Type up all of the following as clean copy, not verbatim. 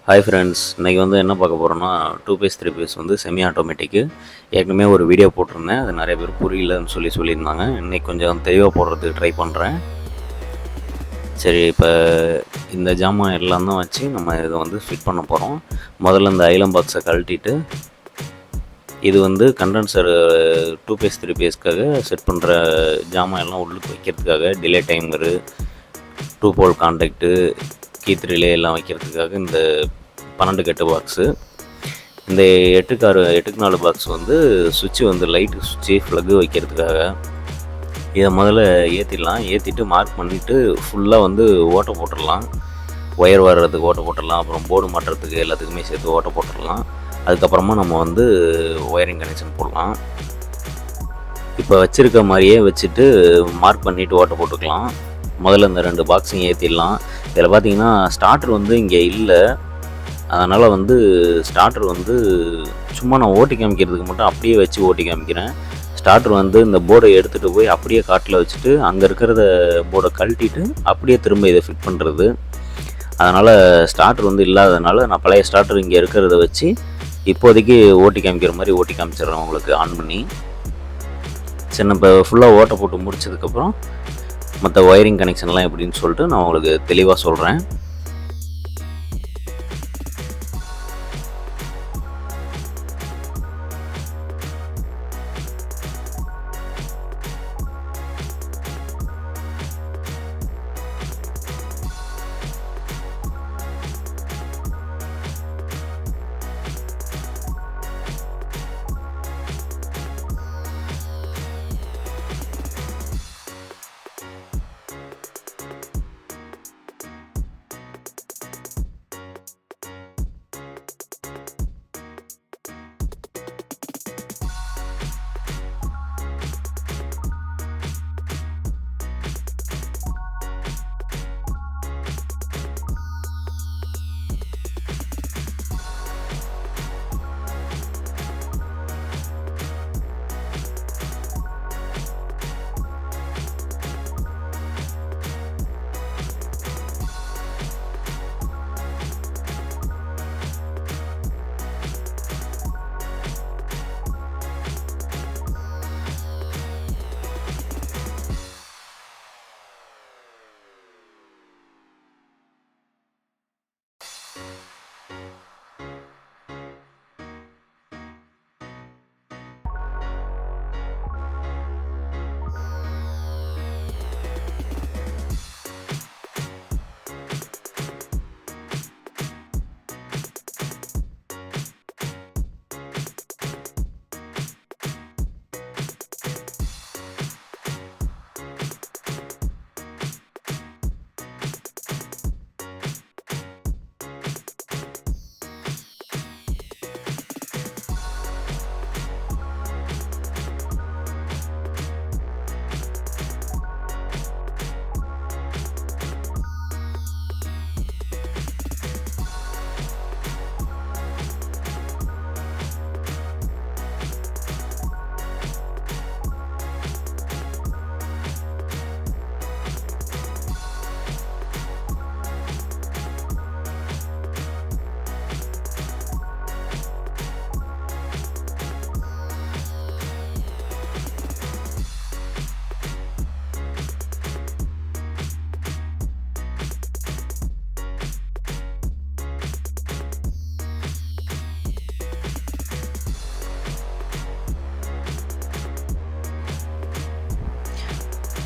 Hi friends, இன்றைக்கி என்ன பார்க்க போகிறோன்னா 2 பேஸ் 3 பேஸ் செமி ஆட்டோமேட்டிக்கு. ஏற்கனவே ஒரு வீடியோ போட்டிருந்தேன். அது நிறைய பேர் புரியலன்னு சொல்லியிருந்தாங்க. இன்றைக்கி கொஞ்சம் தெளிவாக போடுறதுக்கு ட்ரை பண்ணுறேன். சரி, இப்போ இந்த ஜாமான் எல்லாம் தான் வச்சு நம்ம இதை ஃபிட் பண்ண போகிறோம். முதல்ல இந்த ஐலம் பாக்ஸை கழட்டிட்டு, இது கண்டென்சர் 2 பேஸ் 3 பேஸ்க்காக செட் பண்ணுற ஜாமான் எல்லாம் உள்ளுக்கு வைக்கிறதுக்காக டிலே டைமரு, 2 போல் கான்டாக்டு, கீத் ரிலே எல்லாம் வைக்கிறதுக்காக இந்த 12 கட்டு பாக்ஸு. இந்த 8க்கு 4 பாக்ஸ் சுவிட்சு லைட்டு சுவிட்சு ஃப்ளக்கு வைக்கிறதுக்காக. இதை முதல்ல ஏற்றிடலாம். ஏற்றிட்டு மார்க் பண்ணிவிட்டு ஃபுல்லாக ஓட்டை போட்டுடலாம். ஒயர் வர்றதுக்கு ஓட்டை போட்டுடலாம். அப்புறம் போர்டு மாட்டுறதுக்கு எல்லாத்துக்குமே சேர்த்து ஓட்டை போட்டுடலாம். அதுக்கப்புறமா நம்ம ஒயரிங் கனெக்ஷன் போடலாம். இப்போ வச்சுருக்க மாதிரியே வச்சுட்டு மார்க் பண்ணிவிட்டு ஓட்டை போட்டுக்கலாம். முதல்ல இந்த 2 பாக்ஸையும் ஏற்றிடலாம். இதில் பார்த்தீங்கன்னா ஸ்டார்டர் இங்கே இல்லை. அதனால் ஸ்டார்டர் சும்மா நான் ஓட்டி காமிக்கிறதுக்கு மட்டும் அப்படியே வச்சு ஓட்டி காமிக்கிறேன். ஸ்டார்டர் இந்த போர்டை எடுத்துகிட்டு போய் அப்படியே காட்டில் வச்சுட்டு அங்கே இருக்கிறத போர்டை கழட்டிட்டு அப்படியே திரும்ப இதை ஃபிட் பண்ணுறது. அதனால் ஸ்டார்டர் இல்லாததுனால நான் பழைய ஸ்டார்டர் இங்கே இருக்கிறத வச்சு இப்போதைக்கு ஓட்டி காமிக்கிற மாதிரி ஓட்டி காமிச்சிடுறேன் உங்களுக்கு ஆன் பண்ணி. சின்ன இப்போ ஃபுல்லாக ஓட்டை போட்டு முடிச்சதுக்கப்புறம் மற்ற ஒயரிங் கனெக்ஷன்லாம் எப்படின்னு சொல்லிட்டு நான் உங்களுக்கு தெளிவாக சொல்கிறேன்.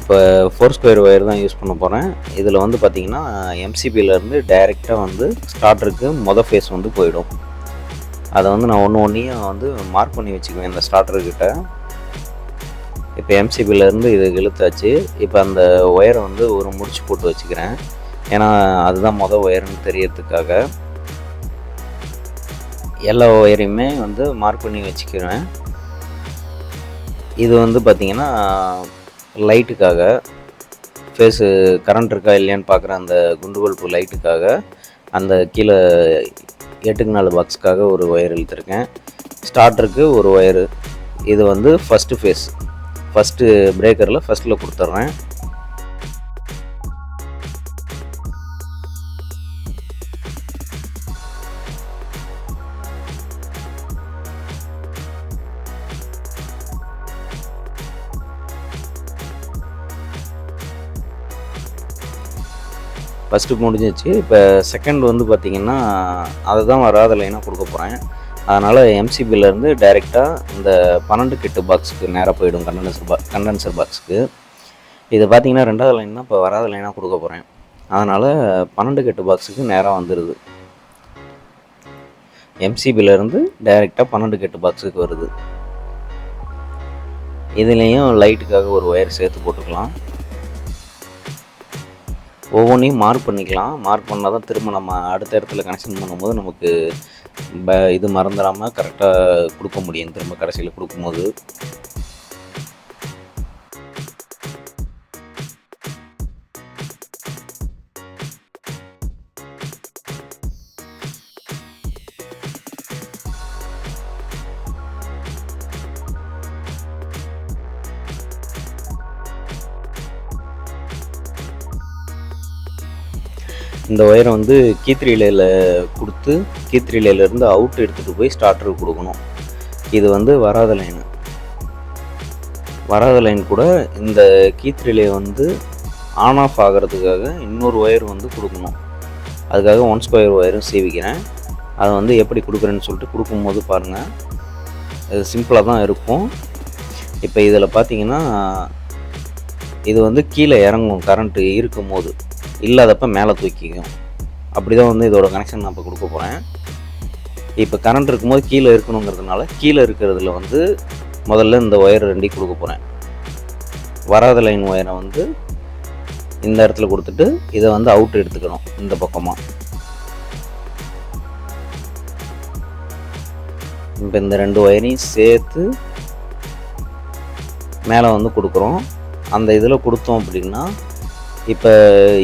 இப்போ 4 ஸ்கொயர் ஒயர் தான் யூஸ் பண்ண போகிறேன். இதில் பார்த்திங்கன்னா எம்சிபியிலேருந்து டைரெக்டாக ஸ்டார்டருக்கு ஃபேஸ் போயிடும். அதை நான் ஒன்றையும் மார்க் பண்ணி வச்சுக்குவேன் இந்த ஸ்டார்டர்கிட்ட. இப்போ எம்சிபியிலேருந்து இது இழுத்தாச்சு. இப்போ அந்த ஒயரை ஒரு முடிச்சு போட்டு வச்சுக்கிறேன். ஏன்னா அதுதான் ஒயர்னு தெரியறதுக்காக எல்லா ஒயரையுமே மார்க் பண்ணி வச்சுக்கிறேன். இது பார்த்திங்கன்னா லைட்டுக்காக, ஃபேஸு கரண்ட் இருக்கா இல்லையான்னு பார்க்குற அந்த குண்டு பல்பு லைட்டுக்காக அந்த கீழே 8க்கு 4 பாக்ஸுக்காக ஒரு ஒயர் இழுத்துருக்கேன். ஸ்டார்டருக்கு ஒரு ஒயரு. இது ஃபஸ்ட்டு ஃபேஸ், ஃபஸ்ட்டு பிரேக்கரில் ஃபஸ்ட்டில் கொடுத்துட்றேன். ஃபஸ்ட்டு முடிஞ்சிச்சு. இப்போ செகண்ட் வந்து பார்த்திங்கன்னா அதை தான் வராத லைனாக கொடுக்க போகிறேன். அதனால் எம்சிபியிலேருந்து டைரெக்டாக இந்த 12 கிட்டு பாக்ஸுக்கு நேராக போயிடும், கண்டென்சர் பாக்ஸுக்கு. இது பார்த்திங்கன்னா 2வது லைன் தான் இப்போ வராத லைனாக கொடுக்க போகிறேன். அதனால் 12 கிட்டு பாக்ஸுக்கு நேராக வந்துடுது. எம்சிபியிலேருந்து டைரெக்டாக 12 கிட்டு பாக்ஸுக்கு வருது. இதுலேயும் லைட்டுக்காக ஒரு ஒயர் சேர்த்து போட்டுக்கலாம். ஒவ்வொன்றையும் மார்க் பண்ணிக்கலாம். மார்க் பண்ணால் தான் திரும்ப நம்ம அடுத்த இடத்துல கனெக்ஷன் பண்ணும்போது நமக்கு இது மறந்துடாமல் கரெக்டாக கொடுக்க முடியும் திரும்ப கடைசியில் கொடுக்கும்போது. இந்த ஒயரை வந்து கீ3 ரிலேயில் கொடுத்து கீ3 ரிலேலேருந்து அவுட் எடுத்துகிட்டு போய் ஸ்டார்டருக்கு கொடுக்கணும். இது வந்து வராத லைன் கூட இந்த கீ3 ரிலே வந்து ஆன் ஆஃப் ஆகிறதுக்காக இன்னொரு ஒயர் வந்து கொடுக்கணும். அதுக்காக 1 ஸ்கொயர் ஒயரும் சேவிக்கிறேன். அதை வந்து எப்படி கொடுக்குறேன்னு சொல்லிட்டு கொடுக்கும்போது பாருங்கள், இது சிம்பிளாக தான் இருக்கும். இப்போ இதில் பார்த்தீங்கன்னா இது வந்து கீழே இறங்கும் கரண்ட்டு இருக்கும் போது, இல்லாதப்ப மேலே தூக்கிக்கும். அப்படி தான் வந்து இதோட கனெக்ஷன் நான் இப்போ கொடுக்க போகிறேன். இப்போ கரண்ட் இருக்கும்போது கீழே இருக்கணுங்கிறதுனால கீழே இருக்கிறதுல வந்து முதல்ல இந்த ஒயர் 2 கொடுக்க போகிறேன். வராத லைன் ஒயரை வந்து இந்த இடத்துல கொடுத்துட்டு இதை வந்து அவுட் எடுத்துக்கணும் இந்த பக்கமாக. இப்போ இந்த 2 ஒயரையும் சேர்த்து மேலே வந்து கொடுக்குறோம். அந்த இதில் கொடுத்தோம் அப்படின்னா இப்போ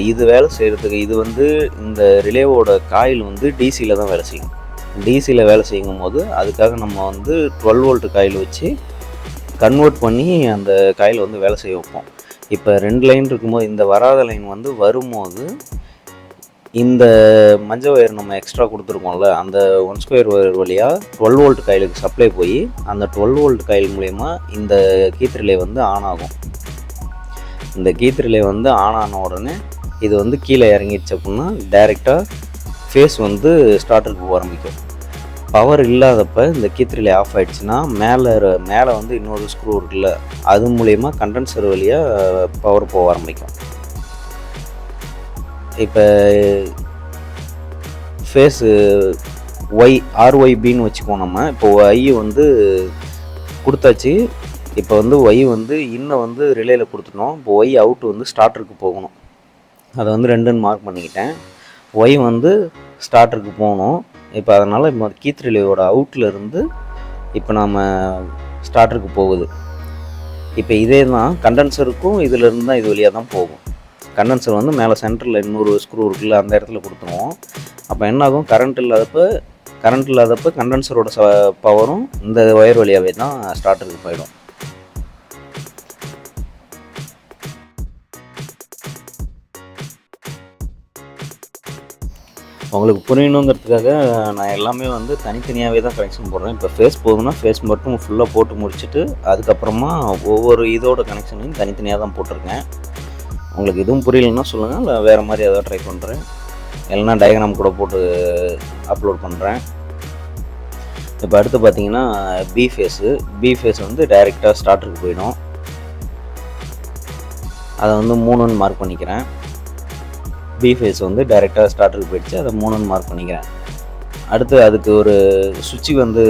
இது வேலை செய்கிறதுக்கு இது வந்து இந்த ரிலேவோட காயில் வந்து டிசியில் தான் வேலை செய்யும். டிசியில் வேலை செய்யும் போது அதுக்காக நம்ம வந்து 12 வோல்ட் காயில் வச்சு கன்வெர்ட் பண்ணி அந்த காயில் வந்து வேலை செய்ய வைப்போம். இப்போ 2 லைன் இருக்கும்போது இந்த வராத லைன் வந்து வரும்போது இந்த மஞ்சள் ஒயர் நம்ம எக்ஸ்ட்ரா கொடுத்துருக்கோம்ல, அந்த 1 ஸ்கொயர் ஒயர் வழியாக 12 வோல்ட் காயிலுக்கு சப்ளை போய் அந்த 12 வோல்ட் காயில் மூலயமா இந்த கீ3 ரிலே வந்து ஆன் ஆகும். இந்த கீ3 ரிலே வந்து ஆன் ஆன உடனே இது வந்து கீழே இறங்கிடுச்சு அப்படின்னா டைரெக்டாக ஃபேஸ் வந்து ஸ்டார்டருக்கு போக ஆரம்பிக்கும். பவர் இல்லாதப்ப இந்த கீ3 ரிலே ஆஃப் ஆகிடுச்சுன்னா மேலே வந்து இன்னொரு ஸ்க்ரூ இருக்குல்ல, அது மூலயமா கண்டென்சர் வழியாக பவர் போக ஆரம்பிக்கும். இப்போ ஃபேஸு RYBன்னு வச்சுக்கோம் நம்ம. இப்போ ஒய் வந்து கொடுத்தாச்சு. இப்போ வந்து ஒய் வந்து இன்னும் வந்து ரிலேயில் கொடுத்துட்டோம். இப்போ ஒய் அவுட் வந்து ஸ்டார்டருக்கு போகணும். அதை வந்து 2ன்னு மார்க் பண்ணிக்கிட்டேன். ஒய் வந்து ஸ்டார்டருக்கு போகணும். இப்போ அதனால் இப்போ கீ3 ரிலேயோட அவுட்லேருந்து இப்போ நம்ம ஸ்டார்டருக்கு போகுது. இப்போ இதே தான் கண்டென்சருக்கும் இதிலேருந்து தான் இது வழியாக தான் போகும். கண்டென்சர் வந்து மேலே சென்டரில் இன்னொரு ஸ்க்ரூ இருக்குல்ல, அந்த இடத்துல கொடுத்துருவோம். அப்போ என்ன ஆகும், கரண்ட் இல்லாதப்ப கண்டென்சரோட பவரும் இந்த ஒயர் வழியாகவே தான் ஸ்டார்டருக்கு போயிடும். உங்களுக்கு புரியணுங்கிறதுக்காக நான் எல்லாமே வந்து தனித்தனியாகவே தான் கனெக்ஷன் போடுறேன். இப்போ ஃபேஸ் போகுதுன்னா ஃபேஸ் மட்டும் ஃபுல்லாக போட்டு முடிச்சுட்டு அதுக்கப்புறமா ஒவ்வொரு இதோட கனெக்ஷனையும் தனித்தனியாக தான் போட்டிருக்கேன். உங்களுக்கு எதுவும் புரியலன்னா சொல்லுங்கள், இல்லை வேறு மாதிரி ஏதாவது ட்ரை பண்ணுறேன், இல்லைனா டயக்ராம் கூட போட்டு அப்லோட் பண்ணுறேன். இப்போ அடுத்து பார்த்தீங்கன்னா பி ஃபேஸ் வந்து டைரெக்டாக ஸ்டார்டருக்கு போயிடும். அதை வந்து 3ன்னு மார்க் பண்ணிக்கிறேன். பி ஃபேஸ் வந்து டைரெக்டாக ஸ்டார்டருக்கு போயிடுச்சு, அதை 3ன்னு மார்க் பண்ணிக்கிறேன். அடுத்து அதுக்கு ஒரு சுவிட்சு வந்து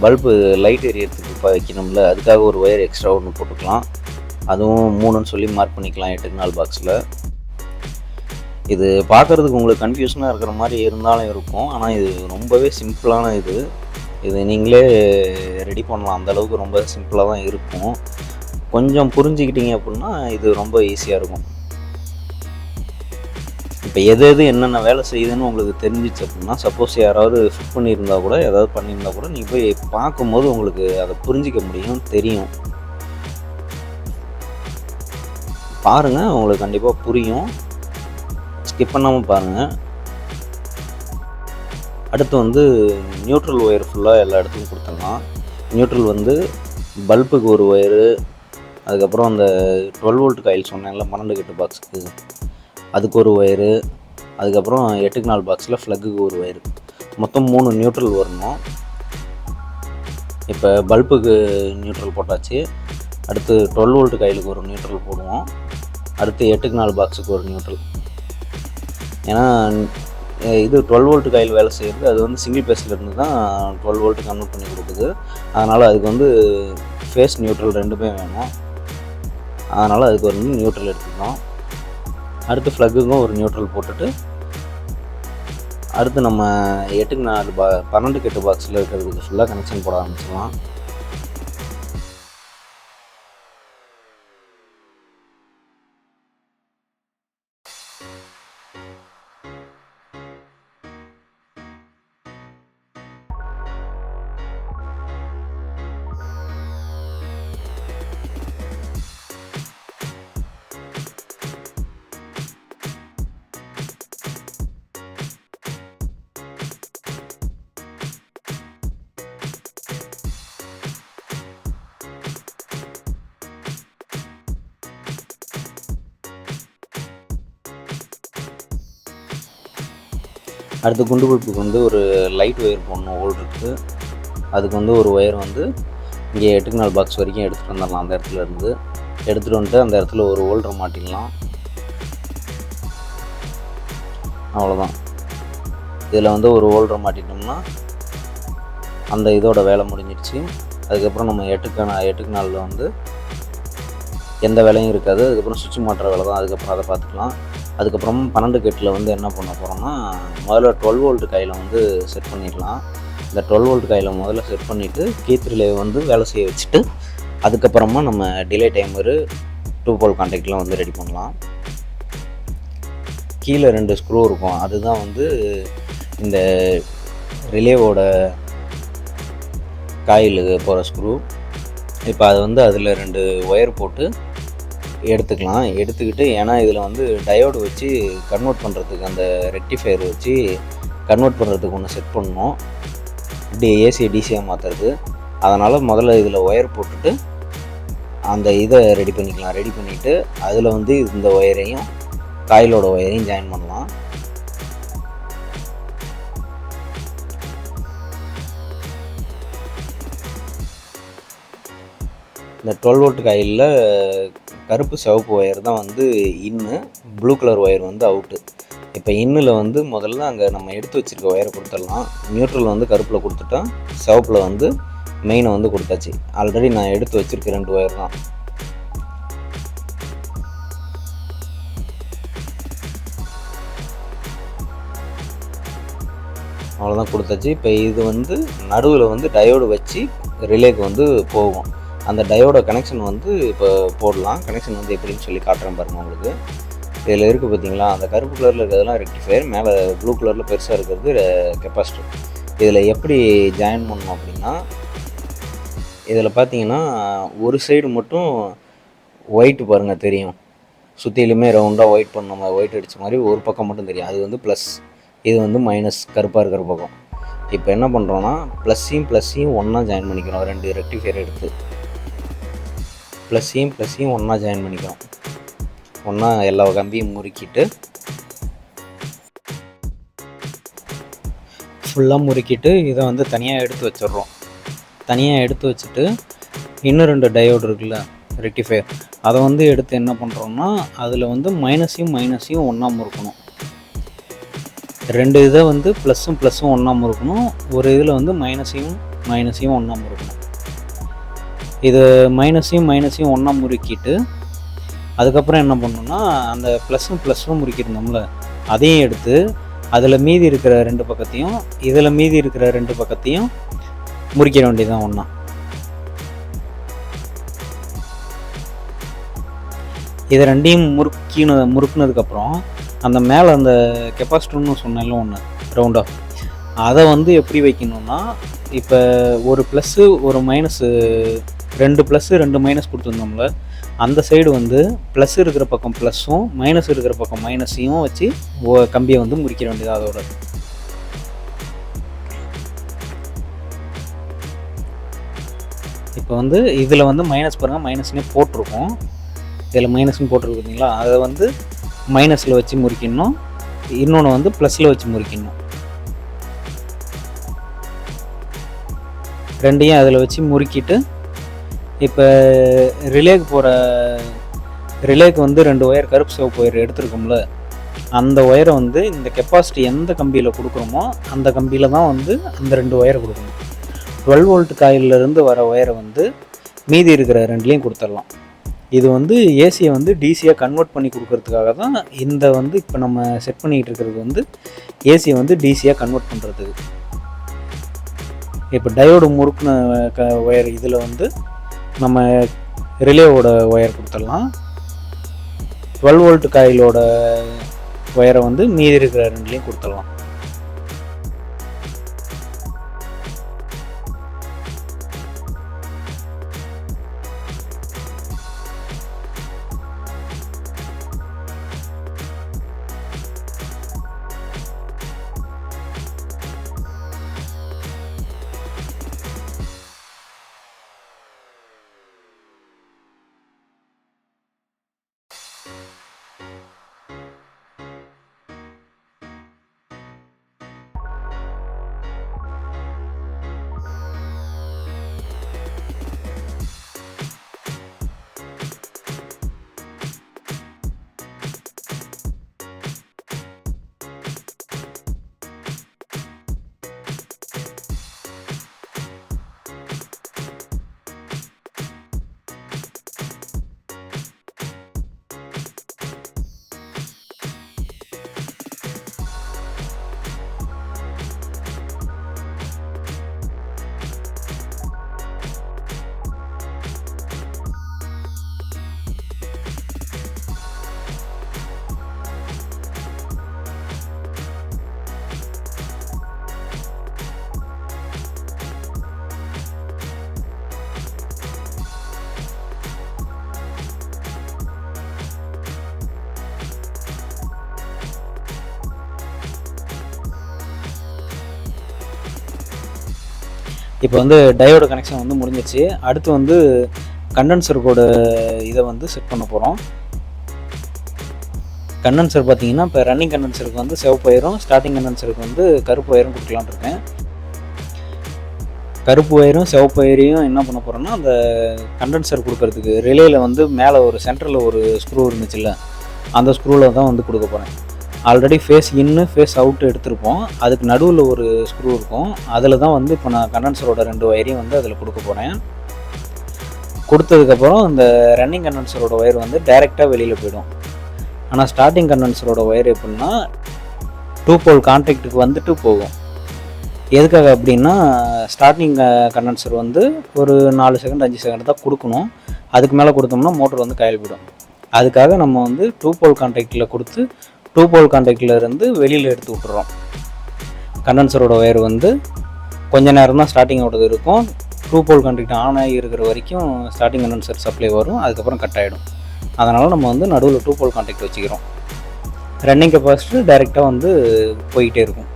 பல்பு லைட் எரியறதுக்கு வைக்கணும்ல, அதுக்காக ஒரு ஒயர் எக்ஸ்ட்ரா ஒன்று போட்டுக்கலாம். அதுவும் 3ன்னு சொல்லி மார்க் பண்ணிக்கலாம் 8 நாள் பாக்ஸில். இது பார்க்குறதுக்கு உங்களுக்கு கன்ஃபியூஷனாக இருக்கிற மாதிரி இருந்தாலும் இருக்கும், ஆனால் இது ரொம்பவே சிம்பிளான இது நீங்களே ரெடி பண்ணலாம். அந்தளவுக்கு ரொம்ப சிம்பிளாக தான் இருக்கும். கொஞ்சம் புரிஞ்சுக்கிட்டீங்க அப்படின்னா இது ரொம்ப ஈஸியாக இருக்கும். இப்போ எது என்னென்ன வேலை செய்யுதுன்னு உங்களுக்கு தெரிஞ்சிச்சு அப்படின்னா, சப்போஸ் யாராவது ஃபிட் பண்ணியிருந்தா கூட ஏதாவது பண்ணியிருந்தா கூட நீங்கள் போய் பார்க்கும்போது உங்களுக்கு அதை புரிஞ்சிக்க முடியும், தெரியும். பாருங்கள், உங்களுக்கு கண்டிப்பாக புரியும். ஸ்கிப் பண்ணாமல் பாருங்கள். அடுத்து வந்து நியூட்ரல் ஒயர் ஃபுல்லாக எல்லா இடத்துக்கும் கொடுத்துடலாம். நியூட்ரல் வந்து பல்புக்கு ஒரு ஒயரு, அதுக்கப்புறம் அந்த 12 வோல்ட் காயில் சொன்னேன்ல 12 கிட்டு பாக்ஸுக்கு, அதுக்கு ஒரு ஒயரு, அதுக்கப்புறம் 8க்கு 4 பாக்ஸில் ஃப்ளக்குக்கு ஒரு ஒயரு, மொத்தம் 3 நியூட்ரல் வரணும். இப்போ பல்புக்கு நியூட்ரல் போட்டாச்சு. அடுத்து 12 வோல்ட் காயிலுக்கு ஒரு நியூட்ரல் போடுவோம். அடுத்து 8க்கு 4 பாக்ஸுக்கு ஒரு நியூட்ரல். ஏன்னா இது 12 வோல்ட் காயில் வேலை செய்கிறது, அது வந்து சிங்கிள் பேஸ்லேருந்து தான் 12 வோல்ட்டு கன்வெர்ட் பண்ணி கொடுக்குது. அதனால் அதுக்கு வந்து ஃபேஸ் நியூட்ரல் ரெண்டுமே வேணும். அதனால் அதுக்கு ஒரு நியூட்ரல் எடுத்துக்கணும். அடுத்து ஃப்ளக்குக்கும் ஒரு நியூட்ரல் போட்டுட்டு அடுத்து நம்ம 8க்கு 4 12க்கு 8 பாக்ஸில் இருக்கிறதுக்கு ஃபுல்லாக கனெக்ஷன் போட ஆரம்பிச்சிடலாம். அடுத்து குண்டு பல்புக்கு வந்து ஒரு லைட் ஒயர் போடணும். ஹோல் இருக்குது. அதுக்கு வந்து ஒரு ஒயர் வந்து இங்கே 8க்கு 4 பாக்ஸ் வரைக்கும் எடுத்துகிட்டு வந்துடலாம். அந்த இடத்துல இருந்து எடுத்துகிட்டு வந்துட்டு அந்த இடத்துல ஒரு ஹோல்டர் மாட்டிடலாம். அவ்வளோதான். இதில் வந்து ஒரு ஹோல்டர் மாட்டிட்டோம்னா அந்த இதோட வேலை முடிஞ்சிடுச்சு. அதுக்கப்புறம் நம்ம 8க்கு 4 வந்து எந்த வேலையும் இருக்காது. அதுக்கப்புறம் சுவிட்ச் மாட்டுற வேலை தான். அதுக்கப்புறம் அதை பார்த்துக்கலாம். அதுக்கப்புறம் 12க்கு 8 வந்து என்ன பண்ண போகிறோம்னா, முதல்ல 12 வோல்ட் காயில் வந்து செட் பண்ணிடலாம். இந்த 12 வோல்ட் காயில் முதல்ல செட் பண்ணிவிட்டு கீ3 ரிலே வந்து வேலை செய்ய வச்சுட்டு அதுக்கப்புறமா நம்ம டிலே டைமரு 2 போல் கான்டாக்ட்லாம் வந்து ரெடி பண்ணலாம். கீழே 2 ஸ்க்ரூ இருக்கும். அதுதான் வந்து இந்த ரிலேவோட காயிலுக்கு போகிற ஸ்க்ரூ. இப்போ அது வந்து அதில் 2 ஒயர் போட்டு எடுத்துக்கலாம். எடுத்துக்கிட்டு ஏன்னா இதில் வந்து டயோடு வச்சு கன்வெர்ட் பண்ணுறதுக்கு, அந்த ரெக்டிஃபையர் வச்சு கன்வெர்ட் பண்ணுறதுக்கு ஒன்று செட் பண்ணணும். ஏசியை டிசியாக மாற்றுறது. அதனால் முதல்ல இதில் ஒயர் போட்டுட்டு அந்த இதை ரெடி பண்ணிக்கலாம். ரெடி பண்ணிவிட்டு அதில் வந்து இந்த ஒயரையும் காயிலோட ஒயரையும் ஜாயின் பண்ணலாம். இந்த 12 வோல்ட் காயிலில் கருப்பு சிவப்பு ஒயர் தான் வந்து இன்னு, ப்ளூ கலர் ஒயர் வந்து அவுட்டு. இப்போ இன்னில் வந்து முதல்ல அங்கே நம்ம எடுத்து வச்சுருக்க ஒயரை கொடுத்துடலாம். நியூட்ரல் வந்து கருப்பில் கொடுத்துட்டோம், சிவப்பில் வந்து மெயினை வந்து கொடுத்தாச்சு. ஆல்ரெடி நான் எடுத்து வச்சுருக்க 2 ஒயர் தான். அவ்வளோதான் கொடுத்தாச்சு. இப்போ இது வந்து நடுவில் வந்து டயோடு வச்சு ரிலேக்கு வந்து போகும். அந்த டயோட கனெக்ஷன் வந்து இப்போ போடலாம். கனெக்ஷன் வந்து எப்படின்னு சொல்லி காட்டுறேன் பாருங்கள் உங்களுக்கு. இதில் இருக்குது பார்த்தீங்களா, அந்த கருப்பு கலரில் இருக்கிறதுலாம் ரெக்டிஃபையர், மேலே ப்ளூ கலரில் பெருசாக இருக்கிறது கெப்பாசிட்டர். இதில் எப்படி ஜாயின் பண்ணணும் அப்படின்னா, இதில் பார்த்தீங்கன்னா ஒரு சைடு மட்டும் ஒயிட்டு பாருங்கள் தெரியும், சுற்றிலுமே ரவுண்டாக ஒயிட் பண்ண ஒயிட் அடித்த மாதிரி ஒரு பக்கம் மட்டும் தெரியும். அது வந்து ப்ளஸ், இது வந்து மைனஸ், கருப்பாக இருக்கிற பக்கம். இப்போ என்ன பண்ணுறோன்னா ப்ளஸ்ஸையும் ஒன்றா ஜாயின் பண்ணிக்கிறோம். 2 ரெக்டிஃபையர் எடுத்து ப்ளஸ்ஸையும் ஒன்றா ஜாயின் பண்ணிக்கிறோம். ஒன்றா எல்லா கம்பியும் முறுக்கிட்டு ஃபுல்லாக முறுக்கிட்டு இதை வந்து தனியாக எடுத்து வச்சிடுறோம். தனியாக எடுத்து வச்சுட்டு இன்னும் 2 டயோடு இருக்குல்ல ரெக்டிஃபையர், அதை வந்து எடுத்து என்ன பண்ணுறோம்னா அதில் வந்து மைனஸையும் ஒன்றா முறுக்கணும். 2 இதை வந்து ப்ளஸ்ஸும் ஒன்றா முறுக்கணும். ஒரு இதில் வந்து மைனஸையும் ஒன்றா முறுக்கணும். இது மைனஸையும் ஒன்றா முறுக்கிட்டு அதுக்கப்புறம் என்ன பண்ணணும்னா அந்த ப்ளஸ்ஸும் முறுக்கியிருந்தோம்ல அதையும் எடுத்து அதில் மீதி இருக்கிற 2 பக்கத்தையும் இதில் மீதி இருக்கிற 2 பக்கத்தையும் முறுக்கிட வேண்டியதுதான் ஒன்றா. இதை 2ஐயும் முறுக்குனதுக்கப்புறம் அந்த மேலே அந்த கெப்பாசிட்டர்னு சொன்னாலும் ஒன்று ரவுண்டாக, அதை வந்து எப்படி வைக்கணும்னா, இப்போ ஒரு ப்ளஸ்ஸு ஒரு மைனஸு, 2 ப்ளஸ்ஸு 2 மைனஸ் கொடுத்துருந்தோம்ல, அந்த சைடு வந்து ப்ளஸ் இருக்கிற பக்கம் ப்ளஸ்ஸும் மைனஸ் இருக்கிற பக்கம் மைனஸையும் வச்சு கம்பியை வந்து முறிக்கிற வேண்டியது. அதோட இப்போ வந்து இதில் வந்து மைனஸ் பாருங்கள், மைனஸ்னே போட்டிருக்கோம். இதில் மைனஸ்னு போட்டிருக்குங்களா, அதை வந்து மைனஸில் வச்சு முறிக்கணும், இன்னொன்று வந்து ப்ளஸில் வச்சு முறிக்கணும். ரெண்டையும் அதில் வச்சு முறுக்கிட்டு இப்போ ரிலேக்கு வந்து 2 ஒயர் கருப்பு சிவப்பு ஒயர் எடுத்துருக்கோம்ல, அந்த ஒயரை வந்து இந்த கெப்பாசிட்டி எந்த கம்பியில் கொடுக்குறோமோ அந்த கம்பியில் தான் வந்து அந்த 2 ஒயரை கொடுக்கணும். 12 வோல்ட் காயிலிருந்து வர ஒயரை வந்து மீதி இருக்கிற 2லேயும் கொடுத்துடலாம். இது வந்து ஏசியை வந்து டிசியாக கன்வெர்ட் பண்ணி கொடுக்கறதுக்காக தான் இந்த வந்து இப்போ நம்ம செட் பண்ணிக்கிட்டு இருக்கிறது வந்து ஏசியை வந்து டிசியாக கன்வெர்ட் பண்ணுறது. இப்போ டயோடு முறுக்குன ஒயர் இதில் வந்து நம்ம ரிலேவோட ஒயர் கொடுத்துடலாம். 12 வோல்ட் காயிலோட ஒயரை வந்து மீதி இருக்கிற 2லேயும் கொடுத்துடலாம். இப்போ வந்து டயோட கனெக்ஷன் வந்து முடிஞ்சிச்சு. அடுத்து வந்து கண்டென்சருக்கோட இதை வந்து செட் பண்ண போகிறோம். கண்டென்சர் பார்த்தீங்கன்னா இப்போ ரன்னிங் கண்டென்சருக்கு வந்து சிவப்பு ஒயரும், ஸ்டார்டிங் கண்டென்சருக்கு வந்து கருப்பு ஒயரும் கொடுக்கலான்னு இருக்கேன். கருப்பு ஒயரும் சிவப்பு ஒயரையும் என்ன பண்ண போகிறோன்னா, அந்த கண்டென்சர் கொடுக்கறதுக்கு ரிலேயில் வந்து மேலே ஒரு சென்டரில் ஒரு ஸ்க்ரூ இருந்துச்சுல்ல, அந்த ஸ்க்ரூவில் தான் வந்து கொடுக்க போகிறேன். ஆல்ரெடி ஃபேஸ் இன்னு ஃபேஸ் அவுட்டு எடுத்திருப்போம். அதுக்கு நடுவில் ஒரு ஸ்க்ரூ இருக்கும். அதில் தான் வந்து இப்போ நான் கண்டென்சரோட 2 ஒயரையும் வந்து அதில் கொடுக்க போகிறேன். கொடுத்ததுக்கப்புறம் இந்த ரன்னிங் கண்டென்சரோட ஒயர் வந்து டைரெக்டாக வெளியில் போயிடும். ஆனால் ஸ்டார்டிங் கண்டென்சரோட ஒயர் எப்படின்னா 2 போல் கான்டாக்டுக்கு வந்துட்டு போகும். எதுக்காக அப்படின்னா, ஸ்டார்டிங் கண்டென்சர் வந்து ஒரு 4 செகண்ட் 5 செகண்ட் தான் கொடுக்கணும். அதுக்கு மேலே கொடுத்தோம்னா மோட்டர் வந்து காயில் போயிடும். அதுக்காக நம்ம வந்து 2 போல் கான்டாக்டில் கொடுத்து 2 போல் கான்டாக்டில் இருந்து வெளியில் எடுத்து விட்டுறோம். கண்டென்சரோட ஒயர் வந்து கொஞ்ச நேரம் தான் ஸ்டார்டிங்கோடது இருக்கும். 2 போல் கான்டாக்ட் ஆன் ஆகி இருக்கிற வரைக்கும் ஸ்டார்டிங் கண்டென்சர் சப்ளை வரும். அதுக்கப்புறம் கட் ஆகிடும். அதனால் நம்ம வந்து நடுவில் 2 போல் கான்டாக்ட் வச்சுக்கிறோம். ரன்னிங் கெப்பாசிட்டி டைரெக்டாக வந்து போய்கிட்டே இருக்கும்.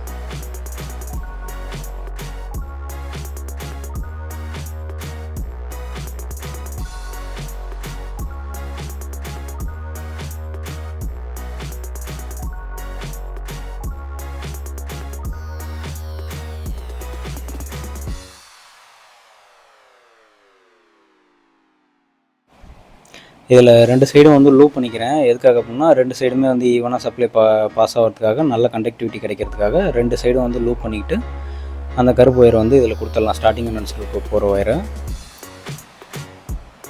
இதில் 2 சைடும் வந்து லூப் பண்ணிக்கிறேன். எதுக்காக அப்படின்னா, 2 சைடுமே வந்து ஈவனாக சப்ளை பாஸ் ஆகிறதுக்காக, நல்ல கண்டக்டிவிட்டி கிடைக்கிறதுக்காக 2 சைடும் வந்து லூப் பண்ணிக்கிட்டு அந்த கருப்பு ஒயரை வந்து இதில் கொடுத்துடலாம். ஸ்டார்டிங் கண்டென்சருக்கு போகிற ஒயரை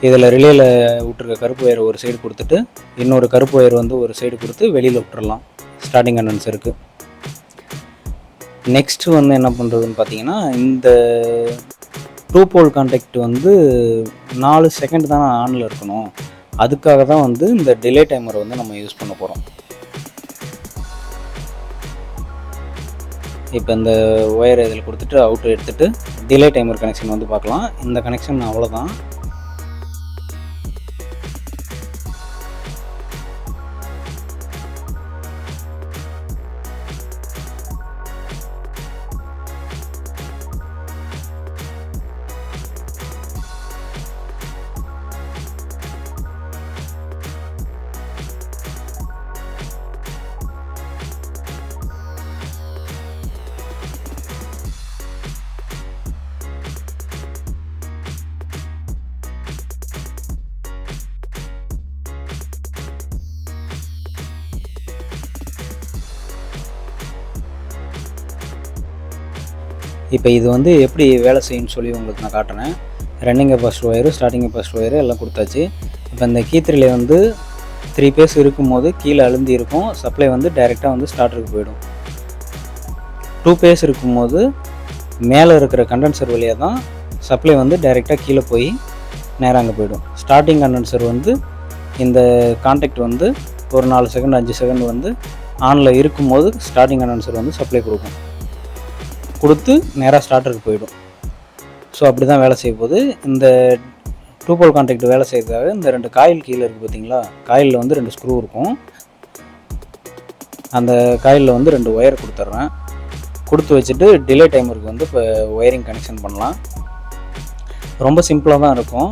இதில் ரிலேயில் விட்டுருக்க கருப்பு ஒயர் ஒரு சைடு கொடுத்துட்டு, இன்னொரு கருப்பு ஒயர் வந்து ஒரு சைடு கொடுத்து வெளியில் விட்டுறலாம் ஸ்டார்டிங் கண்டென்சருக்கு. நெக்ஸ்ட்டு வந்து என்ன பண்ணுறதுன்னு பார்த்தீங்கன்னா, இந்த 2 போல் கான்டாக்ட் வந்து 4 செகண்ட் தான் ஆனில் இருக்கணும். அதுக்காக தான் வந்து இந்த டிலே டைமரை வந்து நம்ம யூஸ் பண்ண போகிறோம். இப்போ இந்த ஒயரை இதில் கொடுத்துட்டு அவுட்டு எடுத்துகிட்டு டிலே டைமர் கனெக்ஷன் வந்து பார்க்கலாம். இந்த கனெக்ஷன் அவ்வளோதான். இப்போ இது வந்து எப்படி வேலை செய்யும்னு சொல்லி உங்களுக்கு நான் காட்டுறேன். Running capacity wire, starting capacity wire எல்லாம் கொடுத்தாச்சு. இப்போ இந்த கீ3 வந்து 3 பேஸ் இருக்கும்போது கீழே அழுந்தி இருக்கும், சப்ளை வந்து டைரெக்டாக வந்து ஸ்டார்டருக்கு போயிடும். 2 பேஸ் இருக்கும்போது மேலே இருக்கிற கண்டென்சர் வழியாக தான் சப்ளை வந்து டைரெக்டாக கீழே போய் நேராக அங்கே போயிடும். ஸ்டார்டிங் கண்டென்சர் வந்து இந்த கான்டாக்ட் வந்து ஒரு 4 செகண்ட் 5 செகண்ட் வந்து ஆனில் இருக்கும்போது ஸ்டார்டிங் கண்டென்சர் வந்து சப்ளை கொடுத்து நேராக ஸ்டார்டருக்கு போயிடும். ஸோ அப்படி தான் வேலை செய்ய போகுது. இந்த 2 போல் கான்டாக்ட் வேலை செய்யறதுக்காக இந்த 2 காயில் கீழே இருக்குது பார்த்தீங்களா, காயிலில் வந்து 2 ஸ்க்ரூ இருக்கும். அந்த காயிலில் வந்து 2 ஒயர் கொடுத்துட்றேன். கொடுத்து வச்சுட்டு டிலே டைமருக்கு வந்து இப்போ ஒயரிங் கனெக்ஷன் பண்ணலாம். ரொம்ப சிம்பிளாக தான் இருக்கும்.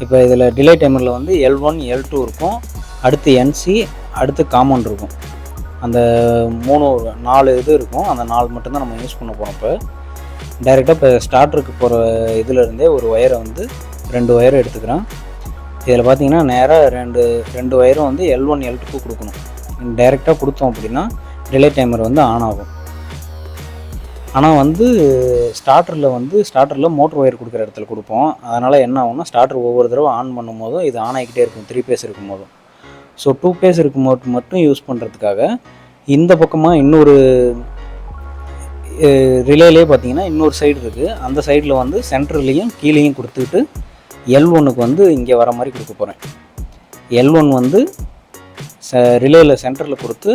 இப்போ இதில் டிலே டைமரில் வந்து L1 L2 இருக்கும், அடுத்து NC, அடுத்து காமன் இருக்கும். அந்த 4 இது இருக்கும். அந்த 4 மட்டும்தான் நம்ம யூஸ் பண்ண போகிறோம். இப்போ டைரெக்டாக இப்போ ஸ்டார்டருக்கு போகிற இதிலருந்தே ஒரு ஒயரை வந்து 2 ஒயரை எடுத்துக்கிறேன். இதில் பார்த்தீங்கன்னா நேராக ரெண்டு ஒயரும் வந்து L1 L2 கொடுக்கணும். டைரெக்டாக கொடுத்தோம் அப்படின்னா டிலே டைமர் வந்து ஆன் ஆகும். ஆனால் வந்து ஸ்டார்டரில் மோட்டர் ஒயர் கொடுக்குற இடத்துல கொடுப்போம். அதனால் என்ன ஆகும்னா ஸ்டார்டர் ஒவ்வொரு தடவை ஆன் பண்ணும் போதும் இது ஆன் ஆகிக்கிட்டே இருக்கும் 3 பேஸ் இருக்கும் போதும். ஸோ 2 பேஸ் இருக்கும்போது மட்டும் யூஸ் பண்ணுறதுக்காக இந்த பக்கமாக இன்னொரு ரிலேலே பார்த்தீங்கன்னா இன்னொரு சைடு இருக்குது. அந்த சைடில் வந்து சென்டர்லேயும் கீழேயும் கொடுத்துட்டு L1க்கு வந்து இங்கே வர மாதிரி கொடுக்க போகிறேன். L1 வந்து ரிலேயில் சென்டரில் கொடுத்து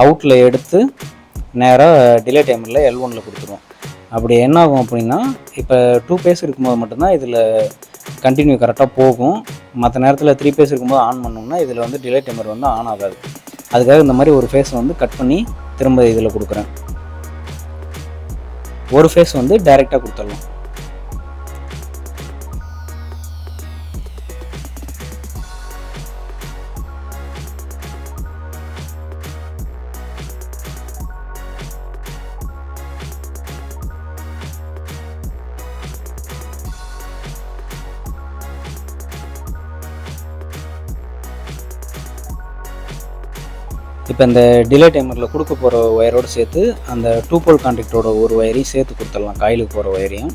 அவுட்டில் எடுத்து நேராக டிலே டைமரில் L1ல் கொடுத்துருவோம். அப்படி என்ன ஆகும் அப்படின்னா இப்போ 2 பேஸ் இருக்கும்போது மட்டும்தான் இதில் கண்டினியூ கரெக்டாக போகும். மற்ற நேரத்தில் 3 பேஸ் இருக்கும்போது ஆன் பண்ணோம்னா இதில் வந்து டிலே டைமர் வந்து ஆன் ஆகாது. அதுக்காக இந்த மாதிரி ஒரு ஃபேஸ் வந்து கட் பண்ணி திரும்ப இதில் கொடுக்குறேன். ஒரு ஃபேஸ் வந்து டைரெக்டாக கொடுத்துடலாம். இப்போ இந்த டிலே டைமரில் கொடுக்க போகிற ஒயரோடு சேர்த்து அந்த 2 போல் கான்டாக்டோட ஒரு ஒயரையும் சேர்த்து கொடுத்துடலாம், காயிலுக்கு போகிற ஒயரையும்.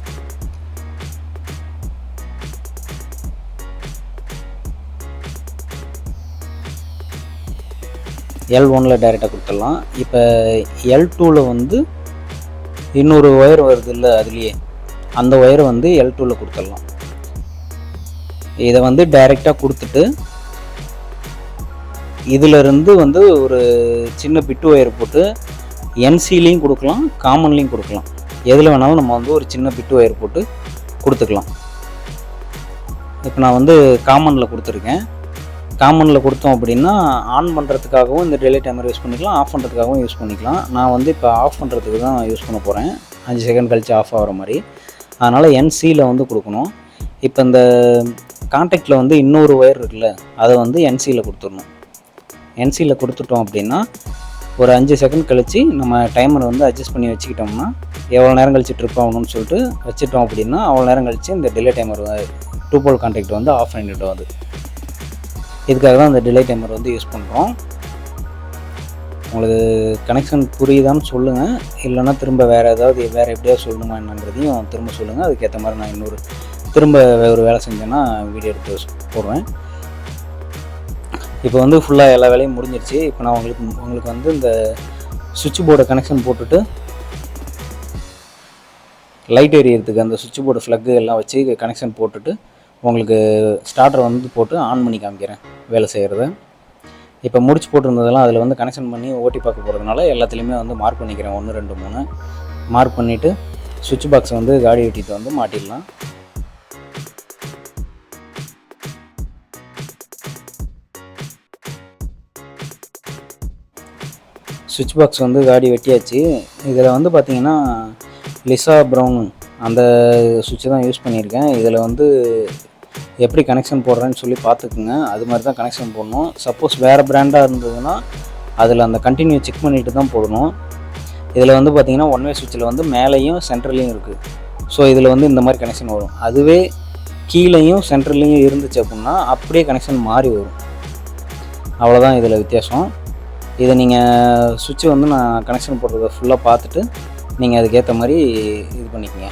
L1ல் டைரெக்டாக கொடுத்துடலாம். இப்போ L2ல் வந்து இன்னொரு ஒயர் வருது இல்லை, அதுலேயே அந்த ஒயரை வந்து L2ல் கொடுத்துடலாம். இதை வந்து டைரெக்டாக கொடுத்துட்டு இதிலிருந்து வந்து ஒரு சின்ன பிட்டு ஒயர் போட்டு NCலையும் கொடுக்கலாம், காமன்லேயும் கொடுக்கலாம். எதில் வேணாலும் நம்ம வந்து ஒரு சின்ன பிட்டு ஒயர் போட்டு கொடுத்துக்கலாம். இப்போ நான் வந்து காமனில் கொடுத்துருக்கேன். காமனில் கொடுத்தோம் அப்படின்னா ஆன் பண்ணுறதுக்காகவும் இந்த டிலே டைமர் யூஸ் பண்ணிக்கலாம், ஆஃப் பண்ணுறதுக்காகவும் யூஸ் பண்ணிக்கலாம். நான் வந்து இப்போ ஆஃப் பண்ணுறதுக்கு தான் யூஸ் பண்ண போகிறேன், 5 செகண்ட் கழித்து ஆஃப் ஆகிற மாதிரி. அதனால் NCயில் வந்து கொடுக்கணும். இப்போ இந்த கான்டாக்டில் வந்து இன்னொரு ஒயர் இருக்குல்ல, அதை வந்து NCயில் கொடுத்துடணும். NCயில் கொடுத்துட்டோம் அப்படின்னா ஒரு 5 செகண்ட் கழித்து நம்ம டைமரை வந்து அட்ஜஸ்ட் பண்ணி வச்சுக்கிட்டோம்னா எவ்வளோ நேரம் கழிச்சு ட்ரிப் ஆகணும்னு சொல்லிட்டு வச்சுட்டோம் அப்படின்னா அவ்வளோ நேரம் கழித்து இந்த டிலே டைமர் 2 போல் கான்டாக்ட் வந்து ஆஃப் பண்ணிவிட்டோம். அது இதுக்காக தான் இந்த டிலே டைமர் வந்து யூஸ் பண்ணுறோம். உங்களுக்கு கனெக்ஷன் புரியுதான்னு சொல்லுங்கள், இல்லைன்னா திரும்ப வேறு எப்படியாவது சொல்லணுமா என்னங்கிறதையும் திரும்ப சொல்லுங்கள். அதுக்கேற்ற மாதிரி நான் திரும்ப ஒரு வேலை செஞ்சேன்னா வீடியோ எடுத்து போடுவேன். இப்போ வந்து ஃபுல்லாக எல்லா வேலையும் முடிஞ்சிருச்சு. இப்போ நான் உங்களுக்கு வந்து இந்த சுவிட்ச் போர்டை கனெக்ஷன் போட்டுட்டு லைட் எரியறதுக்கு அந்த சுவிட்ச் போர்டு ஃப்ளக்கு எல்லாம் வச்சு கனெக்ஷன் போட்டுட்டு உங்களுக்கு ஸ்டார்டரை வந்து போட்டு ஆன் பண்ணி காமிக்கிறேன் வேலை செய்கிறத. இப்போ முடிச்சு போட்டிருந்ததெல்லாம் அதில் வந்து கனெக்ஷன் பண்ணி ஓட்டி பார்க்க போகிறதுனால எல்லாத்துலேயுமே வந்து மார்க் பண்ணிக்கிறேன். 1 2 3 மார்க் பண்ணிவிட்டு சுவிட்ச் பாக்ஸை வந்து காடி வெட்டிட்டு வந்து மாட்டிடலாம். சுவிட்ச் பாக்ஸ் வந்து காடி வெட்டியாச்சு. இதில் வந்து பார்த்திங்கன்னா லிசா ப்ரௌன் அந்த சுவிட்சை தான் யூஸ் பண்ணியிருக்கேன். இதில் வந்து எப்படி கனெக்ஷன் போடுறேன்னு சொல்லி பார்த்துக்குங்க. அது மாதிரி தான் கனெக்ஷன் போடணும். சப்போஸ் வேறு பிராண்டாக இருந்ததுன்னா அதில் அந்த கண்டினியூ செக் பண்ணிவிட்டு தான் போடணும். இதில் வந்து பார்த்திங்கன்னா 1 வே சுவிட்சில் வந்து மேலேயும் சென்டர்லேயும் இருக்குது. ஸோ இதில் வந்து இந்த மாதிரி கனெக்ஷன் வரும். அதுவே கீழேயும் சென்டர்லேயும் இருந்துச்சு அப்படின்னா அப்படியே கனெக்ஷன் மாறி வரும். அவ்வளோதான் இதில் வித்தியாசம். இதை நீங்கள் சுவிட்சை வந்து நான் கனெக்ஷன் போடுறத ஃபுல்லாக பார்த்துட்டு நீங்கள் அதுக்கேற்ற மாதிரி இது பண்ணிக்கங்க.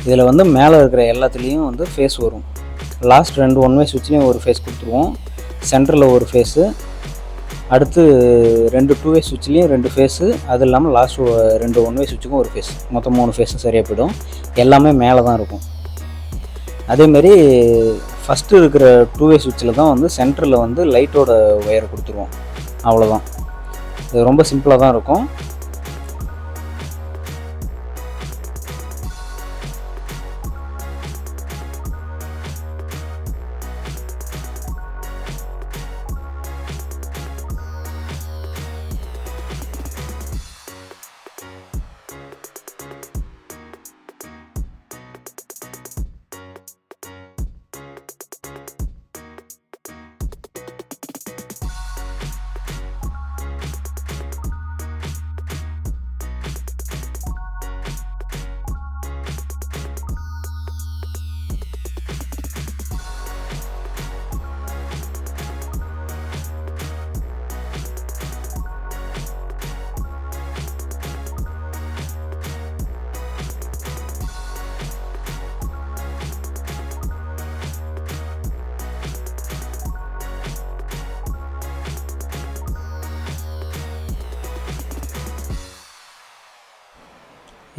இதில் வந்து மேலே இருக்கிற எல்லாத்துலேயும் வந்து ஃபேஸ் வரும். லாஸ்ட் 2 ஒன் வே சுவிட்ச்லேயும் ஒரு ஃபேஸ் கொடுத்துருவோம், சென்டரில் ஒரு ஃபேஸு, அடுத்து 2 2 வே சுவிட்ச்லேயும் 2 ஃபேஸு, அது இல்லாமல் லாஸ்ட் 2 ஒன் வே சுவிட்சுக்கும் ஒரு ஃபேஸ், மொத்தம் 3 ஃபேஸும் சரியாக போய்டும். எல்லாமே மேலே தான் இருக்கும். அதேமாரி ஃபஸ்ட்டு இருக்கிற 2 வே சுவிட்சில் தான் வந்து சென்டரில் வந்து லைட்டோட ஒயரை கொடுத்துருவோம். அவ்வளோதான். இது ரொம்ப சிம்பிளாக தான் இருக்கும்.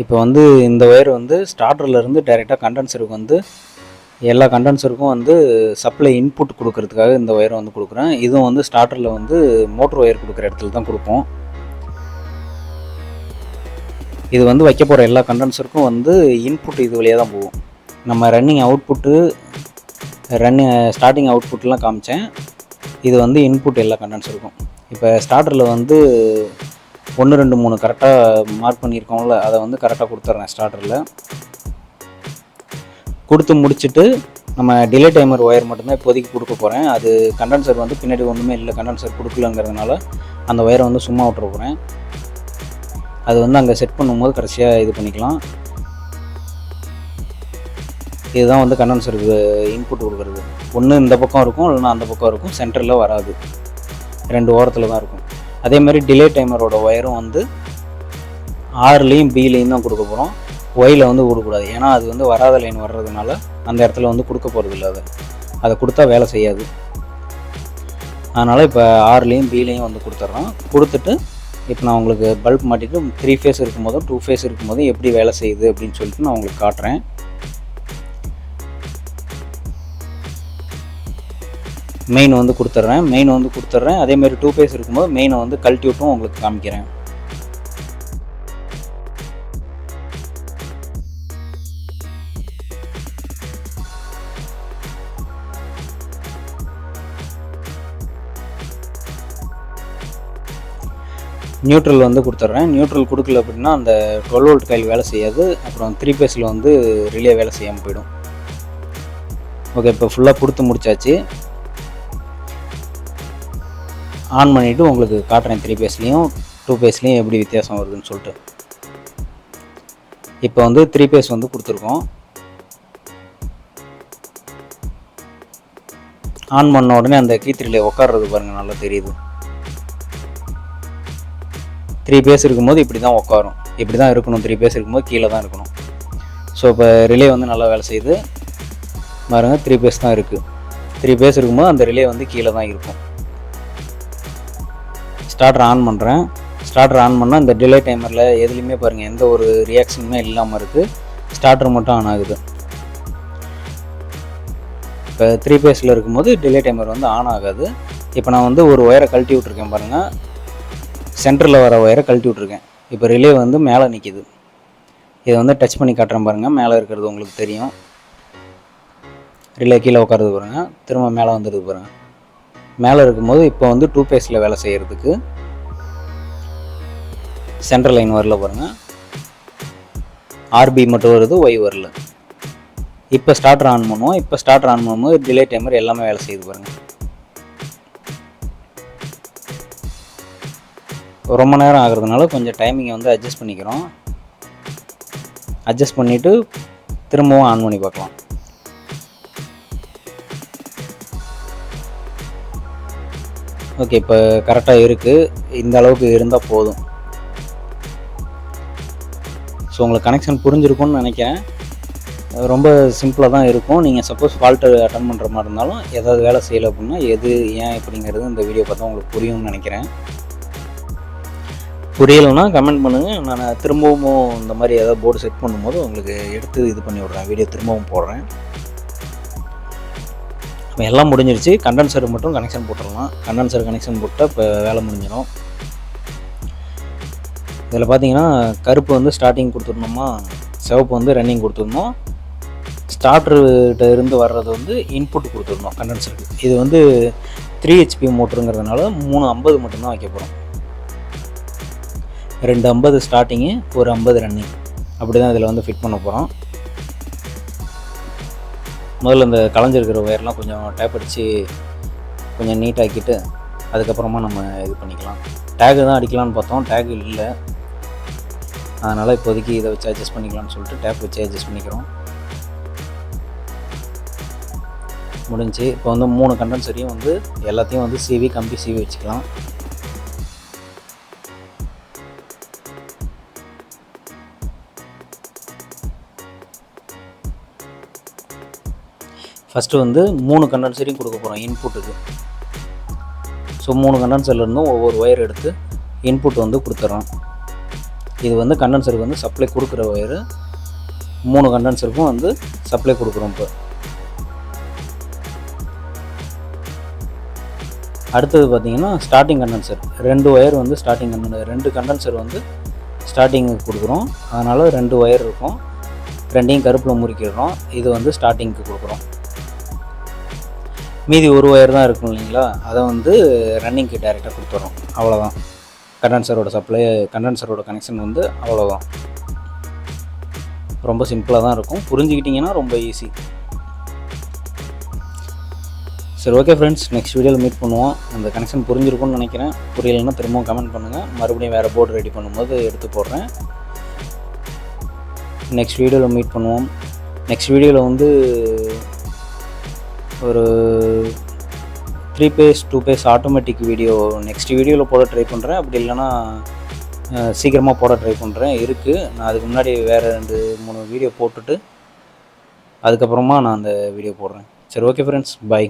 இப்போ வந்து இந்த ஒயர் வந்து ஸ்டார்டர்லேருந்து டைரெக்டாக கண்டென்சருக்கு வந்து எல்லா கண்டென்சருக்கும் வந்து சப்ளை இன்புட் கொடுக்கறதுக்காக இந்த ஒயரை வந்து கொடுக்குறேன். இதுவும் வந்து ஸ்டார்டரில் வந்து மோட்ரு ஒயர் கொடுக்குற இடத்துல தான் கொடுப்போம். இது வந்து வைக்க போகிற எல்லா கண்டென்சருக்கும் வந்து இன்புட் இது வழியாக தான் போகும். நம்ம ரன்னிங் அவுட்புட்டு ஸ்டார்டிங் அவுட்புட்லாம் காமிச்சேன். இது வந்து இன்புட் எல்லா கண்டென்சருக்கும். இப்போ ஸ்டார்டரில் வந்து 1 2 3 கரெக்டாக மார்க் பண்ணியிருக்கோம்ல, அதை வந்து கரெக்டாக கொடுத்துட்றேன். ஸ்டார்டரில் கொடுத்து முடிச்சுட்டு நம்ம டிலே டைமர் ஒயர் மட்டும்தான் இப்போதைக்கு கொடுக்க போகிறேன். அது கண்டென்சர் வந்து பின்னாடி ஒன்றுமே இல்லை, கண்டென்சர் கொடுக்கலங்கிறதுனால அந்த ஒயரை வந்து சும்மா விட்டுற போகிறேன். அது வந்து அங்கே செட் பண்ணும்போது கடைசியாக இது பண்ணிக்கலாம். இதுதான் வந்து கண்டென்சருக்கு இன்புட் கொடுக்குறது. ஒன்று இந்த பக்கம் இருக்கும், இல்லைன்னா அந்த பக்கம் இருக்கும். சென்டரில் வராது, 2 ஓரத்தில் தான் இருக்கும். அதே மாதிரி டிலே டைமரோட ஒயரும் வந்து ஆர்லேயும் பிலேயும் தான் கொடுக்க போகிறோம். ஒயில் வந்து கொடுக்கக்கூடாது, ஏன்னா அது வந்து வராத லைன் வர்றதுனால அந்த இடத்துல வந்து கொடுக்க போகிறது இல்லை. அதை கொடுத்தா வேலை செய்யாது. அதனால் இப்போ ஆர்லேயும் பிலேயும் வந்து கொடுத்துட்றோம். கொடுத்துட்டு இப்போ நான் உங்களுக்கு பல்ப் மாட்டிட்டு 3 ஃபேஸ் இருக்கும்போதும் 2 ஃபேஸ் இருக்கும்போதும் எப்படி வேலை செய்யுது அப்படின்னு சொல்லிட்டு நான் உங்களுக்கு காட்டுறேன். மெயின் வந்து கொடுத்துட்றேன். அதேமாதிரி 2 ஃபேஸ் இருக்கும்போது மெயினை வந்து கழட்டி விட்டும் உங்களுக்கு காமிக்கிறேன். நியூட்ரல் வந்து கொடுத்துட்றேன். நியூட்ரல் கொடுக்கல அப்படின்னா அந்த 12 வோல்ட் காயில் வேலை செய்யாது. அப்புறம் 3 ஃபேஸில் வந்து ரிலே வேலை செய்யாமல் போயிடும். ஓகே, இப்போ ஃபுல்லாக கொடுத்து முடிச்சாச்சு. ஆன் பண்ணிவிட்டு உங்களுக்கு காட்டுறேன் 3 ஃபேஸ்லேயும் 2 ஃபேஸ்லேயும் எப்படி வித்தியாசம் வருதுன்னு சொல்லிட்டு. இப்போ வந்து 3 ஃபேஸ் வந்து கொடுத்துருக்கோம். ஆன் பண்ண உடனே அந்த கீ3ல உட்கார்றது பாருங்கள், நல்லா தெரியுது. 3 ஃபேஸ் இருக்கும்போது இப்படி தான் உட்காரும், இப்படி தான் இருக்கணும். 3 ஃபேஸ் இருக்கும்போது கீழே தான் இருக்கணும். ஸோ இப்போ ரிலே வந்து நல்லா வேலை செய்யுது பாருங்கள். 3 ஃபேஸ் தான் இருக்குது. 3 ஃபேஸ் இருக்கும்போது அந்த ரிலே வந்து கீழே தான் இருக்கும். ஸ்டார்டர் ஆன் பண்ணுறேன். ஸ்டார்டர் ஆன் பண்ணால் இந்த டிலே டைமரில் எதுலேயுமே பாருங்கள் எந்த ஒரு ரியாக்ஷனுமே இல்லாமல் இருக்குது. ஸ்டார்டர் மட்டும் ஆன் ஆகுது. இப்போ 3 ஃபேஸில் இருக்கும்போது டிலே டைமர் வந்து ஆன் ஆகாது. இப்போ நான் வந்து ஒரு ஒயரை கழட்டி விட்ருக்கேன் பாருங்கள். சென்டரில் வர ஒயரை கழட்டி விட்ருக்கேன். இப்போ ரிலே வந்து மேலே நிற்கிது. இதை வந்து டச் பண்ணி காட்டுறேன் பாருங்கள். மேலே இருக்கிறது உங்களுக்கு தெரியும். ரிலே கீழே உட்காருது பாருங்கள், திரும்ப மேலே வந்துடுது பாருங்கள். மேலே இருக்கும்போது இப்போ வந்து 2 ஃபேஸில் வேலை செய்கிறதுக்கு சென்ட்ரல் லைன் வரல பாருங்கள். ஆர்பி மட்டும் வருது, ஒய் வரல. இப்போ ஸ்டார்டர் ஆன் பண்ணுவோம். இப்போ ஸ்டார்டர் ஆன் பண்ணும்போது டிலே டைமர் எல்லாமே வேலை செய்யுது பாருங்கள். ரொம்ப நேரம் ஆகிறதுனால கொஞ்சம் டைமிங்கை வந்து அட்ஜஸ்ட் பண்ணிக்கிறோம். அட்ஜஸ்ட் பண்ணிவிட்டு திரும்பவும் ஆன் பண்ணி பார்க்கலாம். ஓகே, இப்போ கரெக்டாக இருக்குது. இந்த அளவுக்கு இருந்தால் போதும். ஸோ உங்களுக்கு கனெக்ஷன் புரிஞ்சிருக்கும்னு நினைக்கிறேன். ரொம்ப சிம்பிளாக தான் இருக்கும். நீங்கள் சப்போஸ் ஃபால்ட்டு அட்டன் பண்ணுற மாதிரி இருந்தாலும், ஏதாவது வேலை செய்யலை அப்படின்னா எது ஏன் அப்படிங்கிறது இந்த வீடியோ பார்த்தா உங்களுக்கு புரியும்னு நினைக்கிறேன். புரியலைன்னா கமெண்ட் பண்ணுங்கள். நான் திரும்பவும் இந்த மாதிரி ஏதாவது போர்டு செட் பண்ணும்போது உங்களுக்கு எடுத்து இது பண்ணி விட்றேன், வீடியோ திரும்பவும் போடுறேன். எல்லாம் முடிஞ்சிருச்சு. கண்டென்சர் மட்டும் கனெக்ஷன் போட்டுடலாம். கண்டென்சர் கனெக்ஷன் போட்டால் இப்போ வேலை முடிஞ்சிடும். இதில் பார்த்தீங்கன்னா கருப்பு வந்து ஸ்டார்டிங் கொடுத்துருந்தோமா, சிவப்பு வந்து ரன்னிங் கொடுத்துருந்தோம். ஸ்டார்டர்கிட்ட இருந்து வர்றது வந்து இன்புட் கொடுத்துருந்தோம் கண்டென்சருக்கு. இது வந்து 3 HP மோட்டருங்கிறதுனால 350 மட்டும்தான் வைக்க போகிறோம். 250 ஸ்டார்டிங்கு, ஒரு 50 ரன்னிங், அப்படி தான் இதில் வந்து ஃபிட் பண்ண போகிறோம். முதல்ல இந்த கலைஞ்சிருக்கிற ஒயர்லாம் கொஞ்சம் டேப் அடித்து கொஞ்சம் நீட்டாக்கிட்டு அதுக்கப்புறமா நம்ம இது பண்ணிக்கலாம். டேகு தான் அடிக்கலான்னு பார்த்தோம், டேகு இல்லை. அதனால் இப்போதைக்கு இதை வச்சு அட்ஜஸ்ட் பண்ணிக்கலாம்னு சொல்லிட்டு டேப் வச்சு அட்ஜஸ்ட் பண்ணிக்கிறோம். முடிஞ்சு இப்போ வந்து 3 கண்டென்சரையும் வந்து எல்லாத்தையும் வந்து சிவி கம்பி சிவி வச்சுக்கலாம். ஃபஸ்ட்டு வந்து 3 கண்டென்சரையும் கொடுக்க போகிறோம் இன்புட்டுக்கு. ஸோ 3 கண்டென்சர்லேருந்தும் ஒவ்வொரு ஒயர் எடுத்து இன்புட் வந்து கொடுத்துட்றோம். இது வந்து கண்டென்சருக்கு வந்து சப்ளை கொடுக்குற ஒயரு. 3 கண்டென்சருக்கும் வந்து சப்ளை கொடுக்குறோம். இப்போ அடுத்தது பார்த்திங்கன்னா ஸ்டார்டிங் கண்டென்சர். 2 ஒயர் வந்து ஸ்டார்டிங் 2 கண்டென்சர் வந்து ஸ்டார்டிங்குக்கு கொடுக்குறோம். அதனால் 2 ஒயர் இருக்கும். 2ஐயும் கருப்பில் முறிக்கிடுறோம். இது வந்து ஸ்டார்டிங்க்கு கொடுக்குறோம். மீதி ஒரு ஒயர் தான் இருக்கும் இல்லைங்களா, அதை வந்து ரன்னிங்க்கு டைரெக்டாக கொடுத்துட்றோம். அவ்வளோதான் கண்டென்சரோட சப்ளை, கண்டென்சரோட கனெக்ஷன் வந்து அவ்வளோதான். ரொம்ப சிம்பிளாக தான் இருக்கும். புரிஞ்சுக்கிட்டிங்கன்னா ரொம்ப ஈஸி. சரி, ஓகே ஃப்ரெண்ட்ஸ், நெக்ஸ்ட் வீடியோவில் மீட் பண்ணுவோம். அந்த கனெக்ஷன் புரிஞ்சிருக்கும்னு நினைக்கிறேன். புரியலைன்னா திரும்பவும் கமெண்ட் பண்ணுங்கள். மறுபடியும் வேறு போர்டு ரெடி பண்ணும்போது எடுத்து போடுறேன். நெக்ஸ்ட் வீடியோவில் மீட் பண்ணுவோம். நெக்ஸ்ட் வீடியோவில் வந்து ஒரு 3 phase 2 phase automatic video next வீடியோவில் போட ட்ரை பண்ணுறேன். அப்படி இல்லைன்னா சீக்கிரமாக போட ட்ரை பண்ணுறேன். இருக்குது, நான் அதுக்கு முன்னாடி வேறு 2-3 வீடியோ போட்டுட்டு அதுக்கப்புறமா நான் அந்த வீடியோ போடுறேன். சரி, ஓகே ஃப்ரெண்ட்ஸ், பை.